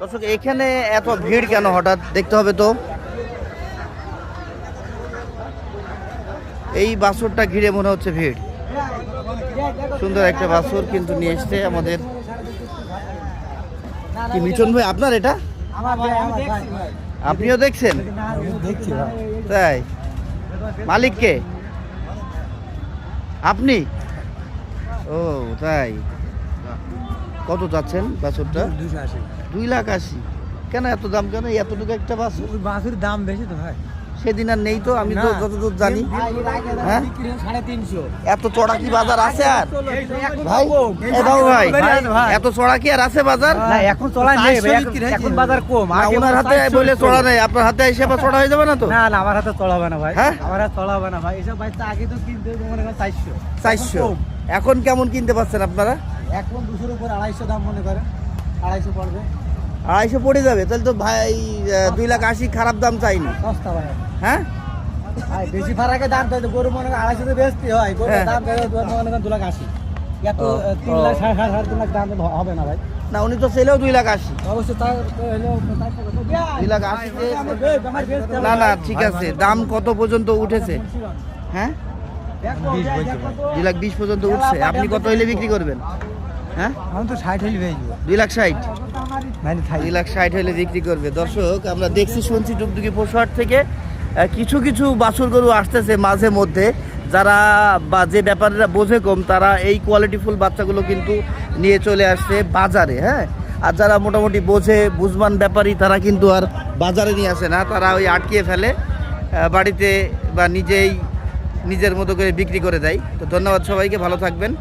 দর্শক এখানে এত ভিড় কেন হঠাৎ দেখতে হবে তো। এই বাছুরটা ঘিরে মনে হচ্ছে ভিড়। সুন্দর একটা বাছুর কিন্তু নিয়ে এসছে আমাদের। কি মিঠুন ভাই আপনার এটা? আপনিও দেখছেন? তাই মালিক কে? আপনি? ও তাই। কত চাচ্ছেন বাছুরটা? 2,80,000। কেন এত দাম কেন? এতটুকু একটা বাছুর? বাছুর দাম বেশি তো ভাই। সেদিন আর নেই তো, আমি তো যতদূর জানি। হ্যাঁ 350। এত চড়া কি বাজার আছে আর ভাই? এ দাও ভাই, এত চড়া কি আর আছে বাজার? না এখন চড়া নেই, এখন বাজার কম। না, ওনার হাতে বলে চড়া নেই, আপনার হাতে এসে আবার চড়া হয়ে যাবে না তো? না না, আমার হাতে চড়া হবে না ভাই। হ্যাঁ? আমার হাতে চড়া হবে না ভাই। এসব ভাই আগে তো কিনতে মনে করেন 400। 400 এখন কেমন কিনতে পাচ্ছেন আপনারা? এখন 200 উপর 250 দাম মনে করেন। 250 পড়বে। 250 পড়ে যাবে তাহলে তো ভাই। 2,80,000 খারাপ দাম চাইনি। সস্তা ভাই। হ্যাঁ ভাই বেশি ফারাকে দাম তো গরু মনে করেন 250 তে বেচতে হয়। গরুর হ্যাঁ। দাম মনে করেন 2,80,000। এত ও, 3 লাখ 3.5 লাখ দাম হবে না ভাই। না উনি তো ছেলেও 2,80,000। অবশ্যই তার হলো 2,80,000 না না ঠিক আছে। দাম কত পর্যন্ত উঠেছে? হ্যাঁ 2,20,000 পর্যন্ত উঠছে। আপনি কত হইলে বিক্রি করবেন? হ্যাঁ আমি তো 60 হইলে বেচবো। 2,60,000। মানে 2,60,000 হলে বিক্রি করবে। দর্শক আমরা দেখছি শুনছি ডুগডুগি পশুহাট থেকে কিছু কিছু বাছুর গরু আসতেছে মাঝে মধ্যে, যারা বা যে ব্যাপারীরা বোঝে কম তারা এই কোয়ালিটিফুল বাচ্চাগুলো কিন্তু নিয়ে চলে আসছে বাজারে। হ্যাঁ আর যারা মোটামুটি বোঝে বুঝবান ব্যাপারী তারা কিন্তু আর বাজারে নিয়ে আসে না, তারা ওই আটকিয়ে ফেলে বাড়িতে বা নিজের মতো করে বিক্রি করে দেয়। তো ধন্যবাদ সবাইকে, ভালো থাকবেন।